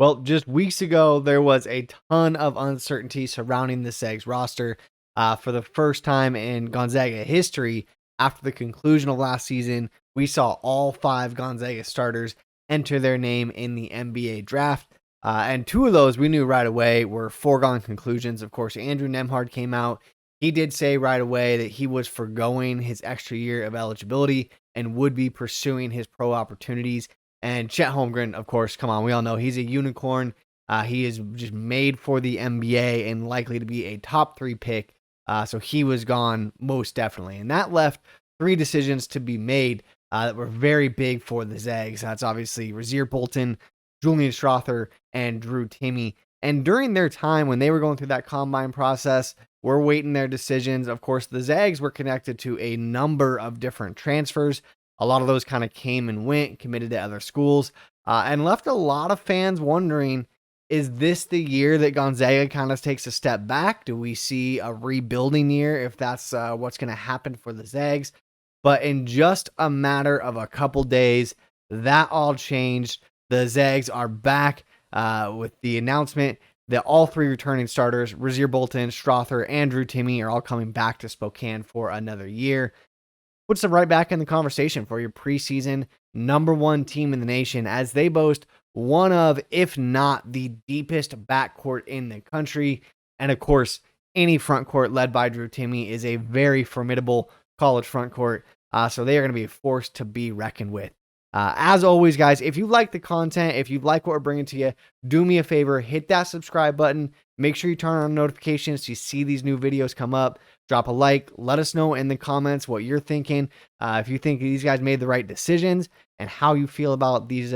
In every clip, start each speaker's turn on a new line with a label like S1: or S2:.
S1: Well, just weeks ago, there was a ton of uncertainty surrounding the Zags roster. For the first time in Gonzaga history, after the conclusion of last season, we saw all 5 Gonzaga starters enter their name in the NBA draft. And 2 of those we knew right away were foregone conclusions. Of course, Andrew Nemhard came out. He did say right away that he was foregoing his extra year of eligibility and would be pursuing his pro opportunities. And Chet Holmgren, of course, come on, we all know he's a unicorn. He is just made for the NBA and likely to be a top 3 pick. So he was gone most definitely. And that left 3 decisions to be made that were very big for the Zags. That's obviously Rasir Bolton, Julian Strawther, and Drew Timme. And during their time when they were going through that combine process, we're waiting their decisions. Of course, the Zags were connected to a number of different transfers. A lot of those kind of came and went, committed to other schools, and left a lot of fans wondering, is this the year that Gonzaga kind of takes a step back? Do we see a rebuilding year if that's what's going to happen for the Zags? But in just a matter of a couple days, that all changed. The Zags are back with the announcement that all 3 returning starters, Rasir Bolton, Strawther, and Drew Timme, are all coming back to Spokane for another year. Puts them right back in the conversation for your preseason #1 team in the nation, as they boast one of, if not the deepest backcourt in the country. And of course, any front court led by Drew Timme is a very formidable college front court. So they are going to be a force to be reckoned with. As always, guys, if you like the content, if you like what we're bringing to you, do me a favor, hit that subscribe button. Make sure you turn on notifications so you see these new videos come up. Drop a like. Let us know in the comments what you're thinking. If you think these guys made the right decisions and how you feel about these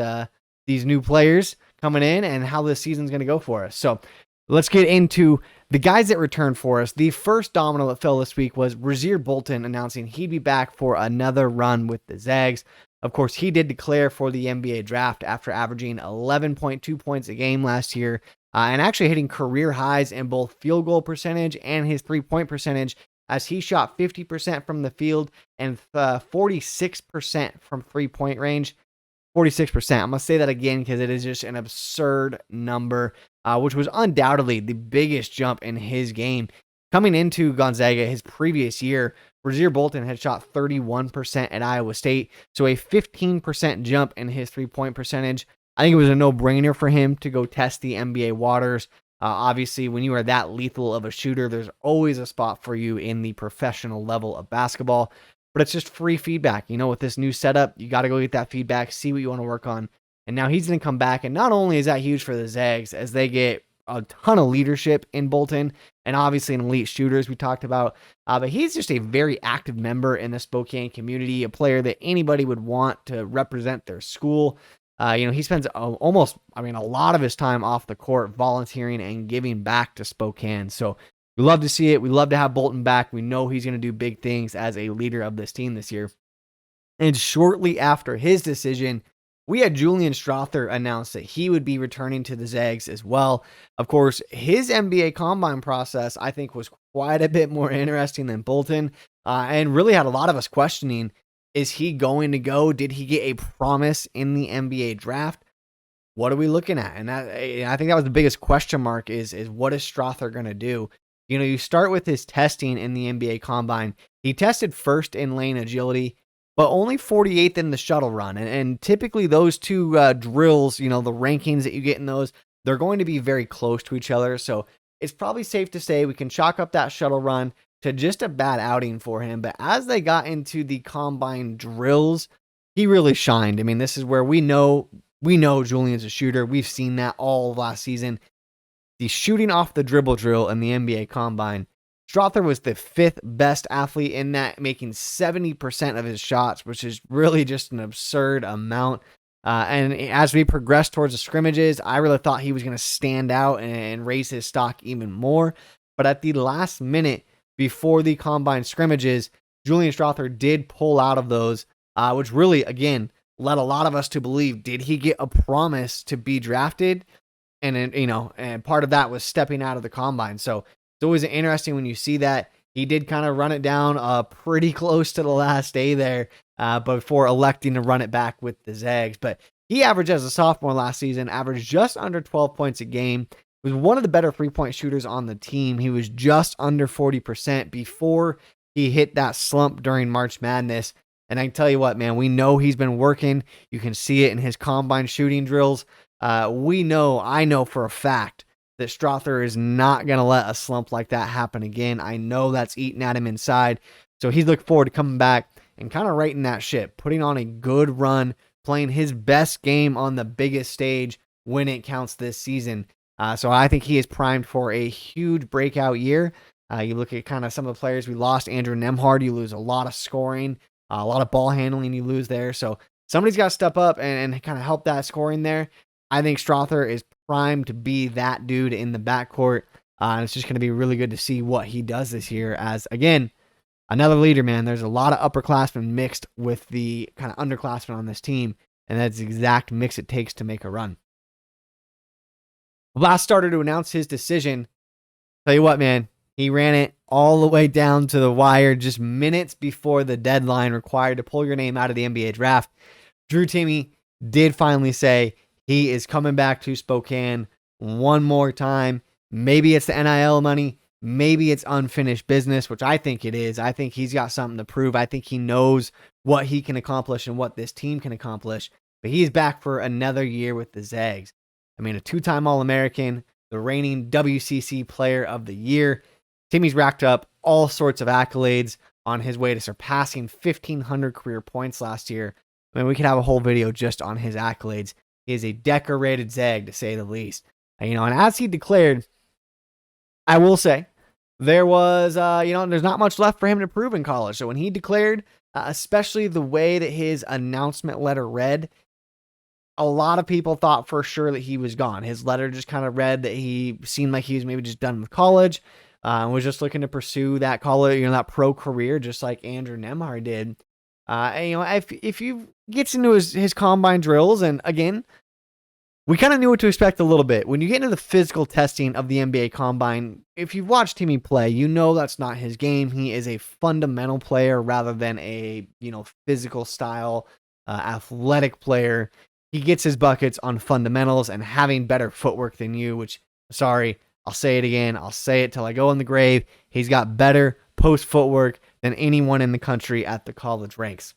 S1: new players coming in and how this season's going to go for us. So let's get into the guys that returned for us. The first domino that fell this week was Rasir Bolton announcing he'd be back for another run with the Zags. Of course, he did declare for the NBA draft after averaging 11.2 points a game last year and actually hitting career highs in both field goal percentage and his 3-point percentage, as he shot 50% from the field and 46% from 3-point range. 46%. I'm going to say that again because it is just an absurd number, which was undoubtedly the biggest jump in his game. Coming into Gonzaga his previous year, Rasir Bolton had shot 31% at Iowa State, so a 15% jump in his 3-point percentage. I think it was a no-brainer for him to go test the NBA waters. Obviously, when you are that lethal of a shooter, there's always a spot for you in the professional level of basketball. But it's just free feedback. You know, with this new setup, you got to go get that feedback, see what you want to work on. And now he's going to come back. And not only is that huge for the Zags, as they get a ton of leadership in Bolton, and obviously an elite shooter, as we talked about, but he's just a very active member in the Spokane community, a player that anybody would want to represent their school. He spends a lot of his time off the court volunteering and giving back to Spokane. So we love to see it. We love to have Bolton back. We know he's going to do big things as a leader of this team this year. And shortly after his decision, we had Julian Strawther announce that he would be returning to the Zags as well. Of course, his NBA combine process, I think, was quite a bit more interesting than Bolton, and really had a lot of us questioning, is he going to go? Did he get a promise in the NBA draft? What are we looking at? And I think that was the biggest question mark is what is Strawther going to do? You know, you start with his testing in the NBA combine. He tested first in lane agility, but only 48th in the shuttle run. And typically those 2 drills, you know, the rankings that you get in those, they're going to be very close to each other. So it's probably safe to say we can chalk up that shuttle run to just a bad outing for him. But as they got into the combine drills, he really shined. I mean, this is where we know Julian's a shooter. We've seen that all of last season. The shooting off the dribble drill in the NBA combine, Strawther was the 5th best athlete in that, making 70% of his shots, which is really just an absurd amount. And as we progressed towards the scrimmages, I really thought he was going to stand out and raise his stock even more. But at the last minute before the combine scrimmages, Julian Strawther did pull out of those, which really, again, led a lot of us to believe, did he get a promise to be drafted? And part of that was stepping out of the combine. So it's always interesting when you see that. He did kind of run it down pretty close to the last day there, before electing to run it back with the Zags. But He averaged as a sophomore last season, averaged just under 12 points a game. Was one of the better 3-point shooters on the team. He was just under 40% before he hit that slump during March Madness. And I can tell you what, man, we know he's been working. You can see it in his combine shooting drills. I know for a fact that Strawther is not going to let a slump like that happen again. I know that's eating at him inside. So he's looking forward to coming back and kind of righting that ship, putting on a good run, playing his best game on the biggest stage when it counts this season. So I think he is primed for a huge breakout year. You look at kind of some of the players we lost. Andrew Nembhard, you lose a lot of scoring, a lot of ball handling you lose there. So somebody's got to step up and kind of help that scoring there. I think Strawther is primed to be that dude in the backcourt. And it's just going to be really good to see what he does this year as, again, another leader, man. There's a lot of upperclassmen mixed with the kind of underclassmen on this team, and that's the exact mix it takes to make a run. Last starter to announce his decision. Tell you what, man, he ran it all the way down to the wire just minutes before the deadline required to pull your name out of the NBA draft. Drew Timme did finally say he is coming back to Spokane one more time. Maybe it's the NIL money. Maybe it's unfinished business, which I think it is. I think he's got something to prove. I think he knows what he can accomplish and what this team can accomplish. But he's back for another year with the Zags. I mean, a 2-time All-American, the reigning WCC Player of the Year. Timme's racked up all sorts of accolades on his way to surpassing 1,500 career points last year. I mean, we could have a whole video just on his accolades. He is a decorated Zag, to say the least. And as he declared, I will say, there was, there's not much left for him to prove in college. So when he declared, especially the way that his announcement letter read, a lot of people thought for sure that he was gone. His letter just kind of read that he seemed like he was maybe just done with college, and was just looking to pursue that college, that pro career, just like Andrew Nembhard did. If you gets into his combine drills, and again, we kind of knew what to expect a little bit. When you get into the physical testing of the NBA Combine, if you've watched Timme play, you know that's not his game. He is a fundamental player rather than a physical style, athletic player. He gets his buckets on fundamentals and having better footwork than you, which, sorry, I'll say it again. I'll say it till I go in the grave. He's got better post footwork than anyone in the country at the college ranks.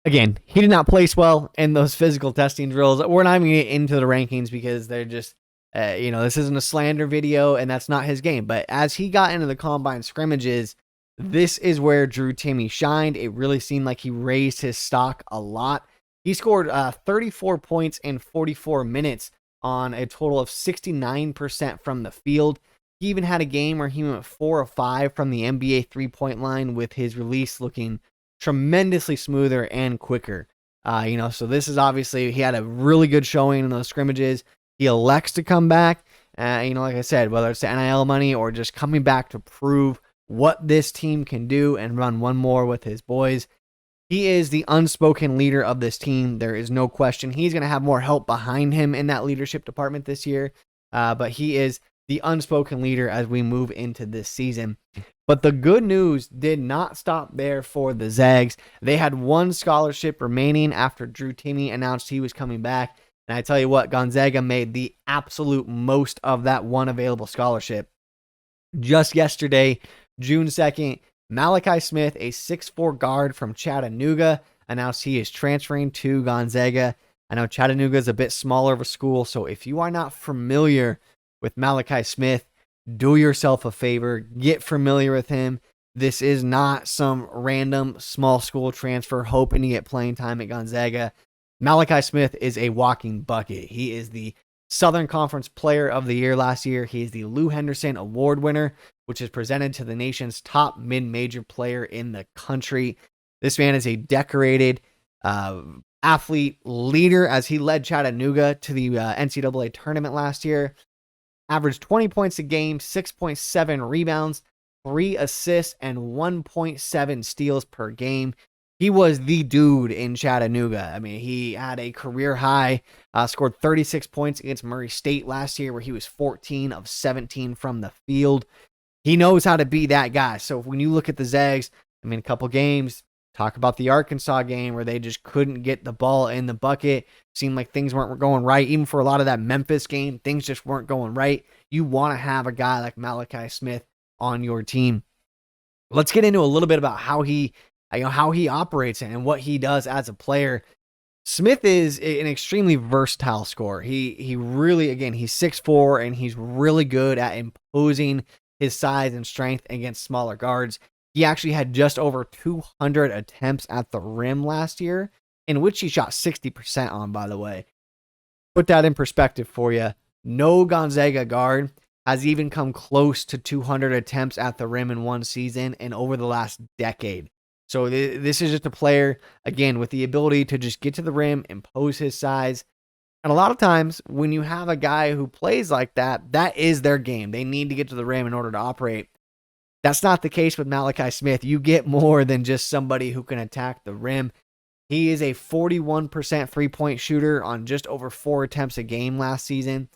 S1: Again, he did not place well in those physical testing drills. We're not even going to get into the rankings because they're just, this isn't a slander video and that's not his game. But as he got into the combine scrimmages, this is where Drew Timme shined. It really seemed like he raised his stock a lot. He scored 34 points in 44 minutes on a total of 69% from the field. He even had a game where he went 4 of 5 from the NBA three-point line with his release looking tremendously smoother and quicker. So this is obviously, he had a really good showing in those scrimmages. He elects to come back. Like I said, whether it's the NIL money or just coming back to prove what this team can do and run one more with his boys. He is the unspoken leader of this team. There is no question. He's going to have more help behind him in that leadership department this year. But he is the unspoken leader as we move into this season. But the good news did not stop there for the Zags. They had one scholarship remaining after Drew Timme announced he was coming back. And I tell you what, Gonzaga made the absolute most of that one available scholarship. Just yesterday, June 2nd, Malachi Smith, a 6'4" guard from Chattanooga, announced he is transferring to Gonzaga. I know Chattanooga is a bit smaller of a school, so if you are not familiar with Malachi Smith, do yourself a favor, get familiar with him. This is not some random small school transfer hoping to get playing time at Gonzaga. Malachi Smith is a walking bucket. He is the Southern Conference Player of the Year last year. He is the Lou Henderson Award winner, which is presented to the nation's top mid-major player in the country. This man is a decorated athlete leader as he led Chattanooga to the NCAA tournament last year. Averaged 20 points a game, 6.7 rebounds, 3 assists, and 1.7 steals per game. He was the dude in Chattanooga. I mean, he had a career high, scored 36 points against Murray State last year, where he was 14 of 17 from the field. He knows how to be that guy. So when you look at the Zags, I mean, a couple games, Talk about the Arkansas game where they just couldn't get the ball in the bucket. Seemed like things weren't going right. Even for a lot of that Memphis game, things just weren't going right. You want to have a guy like Malachi Smith on your team. Let's get into a little bit about how he operates and what he does as a player. Smith is an extremely versatile scorer. He really, again, he's 6'4", and he's really good at imposing his size and strength against smaller guards. He actually had just over 200 attempts at the rim last year, in which he shot 60% on, by the way. Put that in perspective for you. No Gonzaga guard has even come close to 200 attempts at the rim in one season and over the last decade. So this is just a player, again, with the ability to just get to the rim, impose his size. And a lot of times when you have a guy who plays like that, that is their game. They need to get to the rim in order to operate. That's not the case with Malachi Smith. You get more than just somebody who can attack the rim. He is a 41% three-point shooter on just over 4 attempts a game last season.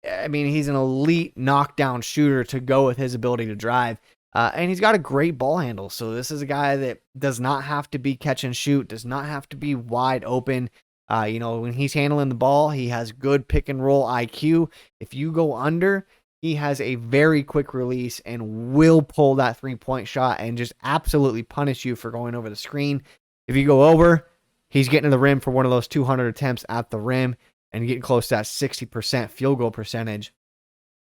S1: I mean, he's an elite knockdown shooter to go with his ability to drive. And he's got a great ball handle. So this is a guy that does not have to be catch and shoot, does not have to be wide open. When he's handling the ball, he has good pick and roll IQ. If you go under, he has a very quick release and will pull that 3-point shot and just absolutely punish you for going over the screen. If you go over, he's getting to the rim for one of those 200 attempts at the rim and getting close to that 60% field goal percentage.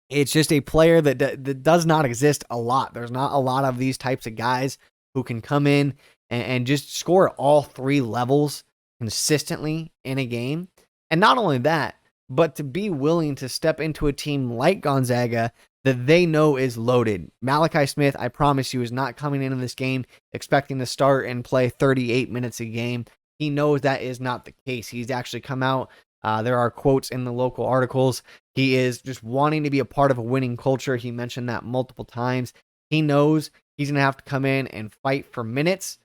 S1: It's just a player that does not exist a lot. There's not a lot of these types of guys who can come in and just score at all 3 levels consistently in a game. And not only that, but to be willing to step into a team like Gonzaga that they know is loaded. Malachi Smith, I promise you, is not coming into this game expecting to start and play 38 minutes a game. He knows that is not the case. He's actually come out. There are quotes in the local articles. He is just wanting to be a part of a winning culture. He mentioned that multiple times. He knows he's going to have to come in and fight for minutes.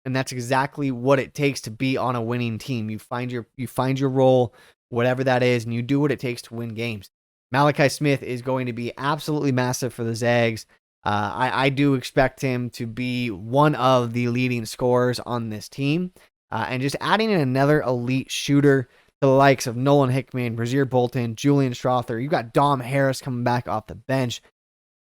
S1: And that's exactly what it takes to be on a winning team. You find your role, whatever that is, and you do what it takes to win games. Malachi Smith is going to be absolutely massive for the Zags. I do expect him to be one of the leading scorers on this team. And just adding in another elite shooter to the likes of Nolan Hickman, Rasir Bolton, Julian Strawther. You got Dom Harris coming back off the bench.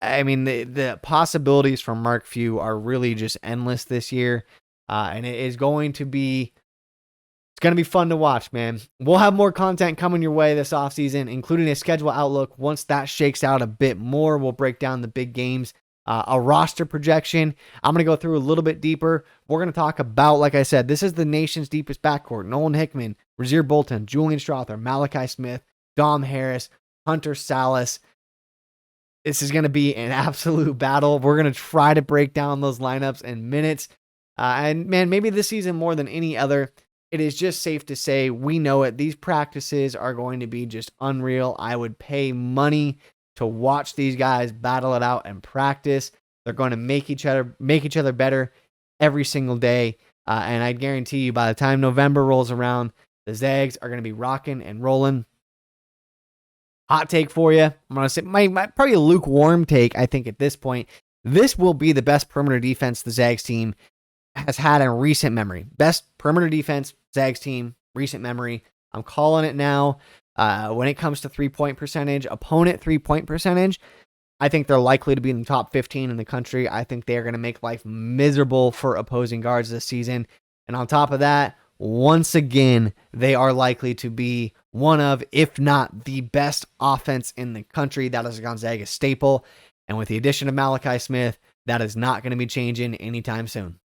S1: I mean, the possibilities for Mark Few are really just endless this year. And it is going to be fun to watch, man. We'll have more content coming your way this offseason, including a schedule outlook. Once that shakes out a bit more, we'll break down the big games, a roster projection. I'm going to go through a little bit deeper. We're going to talk about, like I said, this is the nation's deepest backcourt. Nolan Hickman, Rasir Bolton, Julian Strawther, Malachi Smith, Dom Harris, Hunter Salas. This is going to be an absolute battle. We're going to try to break down those lineups in minutes. And man, maybe this season more than any other, it is just safe to say we know it. These practices are going to be just unreal. I would pay money to watch these guys battle it out and practice. They're going to make each other better every single day. And I guarantee you by the time November rolls around, the Zags are going to be rocking and rolling. Hot take for you. I'm going to say my probably a lukewarm take, I think, at this point. This will be the best perimeter defense the Zags team has had in recent memory. Best perimeter defense, Zags team, recent memory. I'm calling it now. When it comes to 3-point percentage, opponent 3-point percentage, I think they're likely to be in the top 15 in the country. I think they're going to make life miserable for opposing guards this season. And on top of that, once again, they are likely to be one of, if not the best offense in the country. That is a Gonzaga staple. And with the addition of Malachi Smith, that is not going to be changing anytime soon.